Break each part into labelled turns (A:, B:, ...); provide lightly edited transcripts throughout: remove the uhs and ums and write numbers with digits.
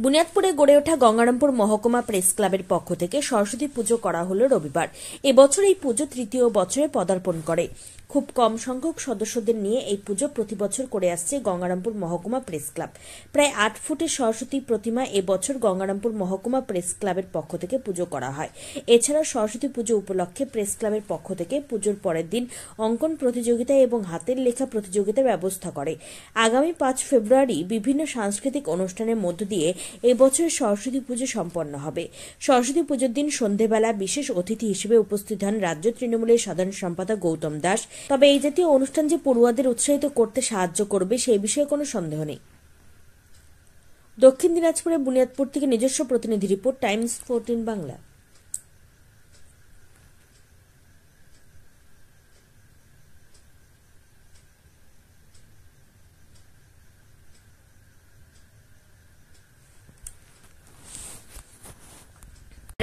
A: বুনিয়াদপুরে গড়ে ওঠা গঙ্গারামপুর মহকুমা প্রেস ক্লাবের পক্ষ থেকে সরস্বতী পুজো করা হল রবিবার। এবছর এই পুজো তৃতীয় বছরে পদার্পণ করে। খুব কম সংখ্যক সদস্যদের নিয়ে এই পুজো প্রতি বছর করে আসছে গঙ্গারামপুর মহকুমা প্রেস ক্লাব। প্রায় 8 ফুটের সরস্বতী প্রতিমা এবছর গঙ্গারামপুর মহকুমা প্রেস ক্লাবের পক্ষ থেকে পুজো করা হয়। এছাড়া সরস্বতী পুজো উপলক্ষে প্রেস ক্লাবের পক্ষ থেকে পুজোর পরের দিন অঙ্কন প্রতিযোগিতা এবং হাতের লেখা প্রতিযোগিতার ব্যবস্থা করে। আগামী 5 ফেব্রুয়ারি বিভিন্ন সাংস্কৃতিক অনুষ্ঠানের মধ্য দিয়ে এবছর সরস্বতী পুজো সম্পন্ন হবে। সরস্বতী পুজোর দিন সন্ধেবেলা বিশেষ অতিথি হিসেবে উপস্থিত হন রাজ্য তৃণমূলের সাধারণ সম্পাদক গৌতম দাস। তবে এই জাতীয় অনুষ্ঠান যে পড়ুয়াদের উৎসাহিত করতে সাহায্য করবে সেই বিষয়ে কোনো সন্দেহ নেই। দক্ষিণ দিনাজপুরের বুনিয়াদপুর থেকে নিজস্ব প্রতিনিধি রিপোর্ট, টাইমস 14 বাংলা।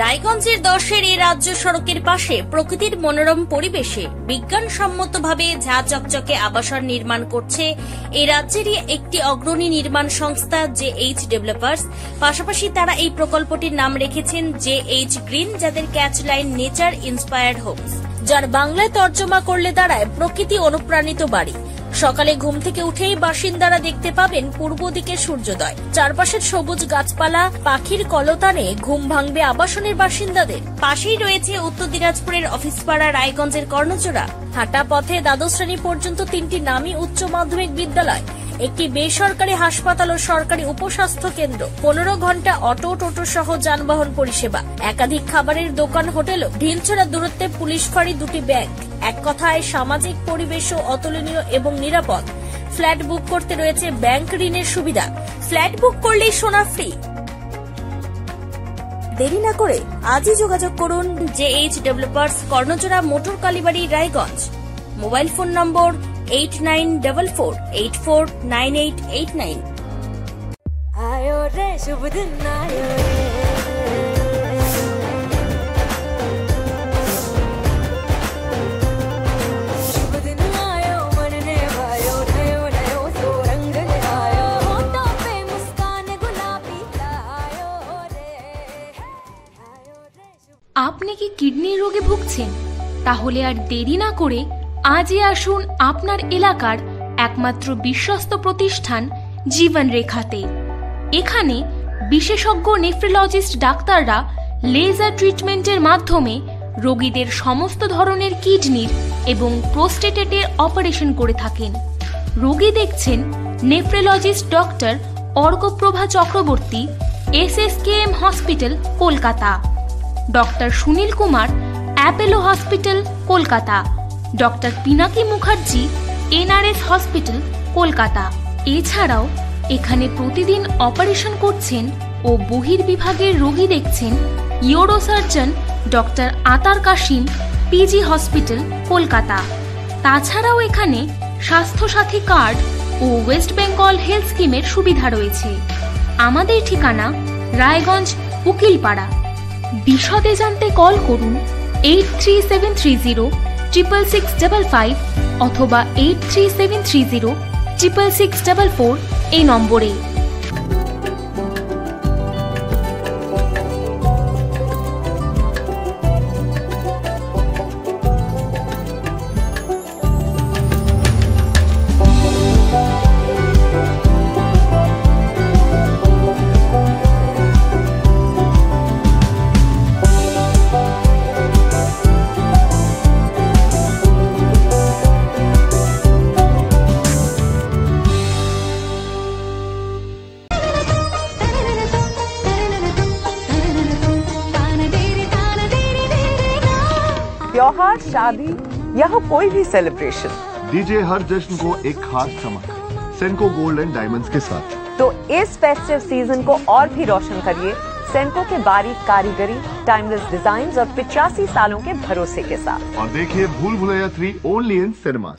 A: রায়গঞ্জের 10-এর এই রাজ্য সড়কের পাশে প্রকৃতির মনোরম পরিবেশে বিজ্ঞানসম্মতভাবে ঝা চকচকে আবাসন নির্মাণ করছে এই রাজ্যেরই একটি অগ্রণী নির্মাণ সংস্থা JH ডেভেলপার্স। পাশাপাশি তারা এই প্রকল্পটির নাম রেখেছেন JH গ্রিন, যাদের catch line nature inspired homes, যার বাংলায় তর্জমা করলে দাঁড়ায় প্রকৃতি অনুপ্রাণিত বাড়ি। সকালে ঘুম থেকে উঠেই বাসিন্দারা দেখতে পাবেন পূর্ব দিকে সূর্যোদয়। চারপাশের সবুজ গাছপালা, পাখির কলতানে ঘুম ভাঙবে আবাসনের বাসিন্দাদের। পাশেই রয়েছে উত্তর দিনাজপুরের অফিসপাড়া রায়গঞ্জের কর্ণচূড়া। হাঁটা পথে দ্বাদশ শ্রেণী পর্যন্ত 3টি নামী উচ্চ মাধ্যমিক বিদ্যালয়, একটি বেসরকারি হাসপাতাল ও সরকারি উপস্বাস্থ্য কেন্দ্র, 15 ঘন্টা অটো টোটো সহ যানবাহন পরিষেবা, একাধিক খাবারের দোকান, হোটেল, ঢিলছড়া দূরত্বে পুলিশ ফাঁড়ি, 2টি ব্যাংক। এক কথায় সামাজিক পরিবেশও অতুলনীয় এবং নিরাপদ। ফ্ল্যাট বুক করতে রয়েছে ব্যাংক ঋণের সুবিধা। ফ্ল্যাট বুক করলেই সোনা ফ্রি। দেরি না করে আজই যোগাযোগ করুন JH developers, Karnachura, motor Kalibari, Raiganj. Mobile phone number 8944849889।
B: आयो रे शुभ दिन आयो रे, शुभ दिन आयो मन ने भायो, नयो नयो तो रंग ले आयो, होठों पे मुस्कान गुलाबी आयो रे, आयो रे शुभ।
C: আপনি কি কিডনির রোগে ভুগছেন? তাহলে আর দেরি না করে আজই আসুন আপনার এলাকার একমাত্র বিশ্বস্ত প্রতিষ্ঠান জীবন রেখাতে। এখানে বিশেষজ্ঞ নেফ্রোলজিস্ট ডাক্তাররা লেজার ট্রিটমেন্টের মাধ্যমে রোগীদের সমস্ত ধরনের কিডনির এবং প্রোস্টেটের অপারেশন করে থাকেন। রোগী দেখছেন nephrologist doctor Arkaprava Chakraborty, SSKM hospital, Kolkata. Doctor Sunil Kumar, Apollo hospital, Kolkata. Doctor Pinaki Mukherjee, NRS hospital, Kolkata. এছাড়াও এখানে প্রতিদিন অপারেশন করছেন ও বহির্বিভাগের রোগী দেখছেন ইউরোসার্জন ডক্টর আতার কাশিম, PG হসপিটাল, কলকাতা। তাছাড়াও এখানে স্বাস্থ্যসাথী কার্ড ও ওয়েস্ট বেঙ্গল হেলথ স্কিমের সুবিধা রয়েছে। আমাদের ঠিকানা রায়গঞ্জ, উকিলপাড়া। বিশদে জানতে কল করুন 8373066655 অথবা 8373066644 এই নম্বরে।
D: त्योहार, शादी या हो कोई भी सेलिब्रेशन,
E: दीजिए हर जश्न को एक खास चमक सेनको गोल्ड एंड डायमंड्स के साथ।
D: तो इस फेस्टिव सीजन को और भी रोशन करिए सेनको के बारीक कारीगरी, टाइमलेस डिजाइन और 85 सालों के भरोसे के साथ।
E: और देखिए भूल भुलैया 3 ओनली इन सिनेमा।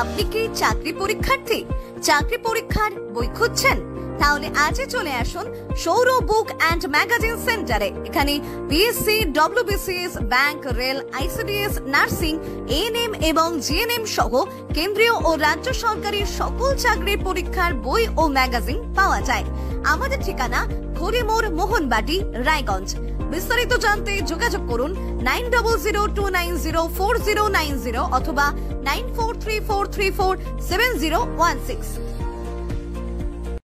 F: আপনি কি চাকরি পরীক্ষার্থী? চাকরি পরীক্ষার বই খুঁজছেন? তাহলে আজই চলে আসুন সৌর বুক অ্যান্ড ম্যাগাজিন সেন্টারে। এখানে BSc, WBCS, bank, rail, ICDS, nursing, ANM এবং জিএনএম সহ কেন্দ্রীয় ও রাজ্য সরকারের সকল চাকরির পরীক্ষার বই ও ম্যাগাজিন পাওয়া যায়। আমাদের ঠিকানা খড়িমোড়, মোহনবাটি, রায়গঞ্জ। বিস্তারিত জানতে যোগাযোগ করুন 9002904090 অথবা 9434347016।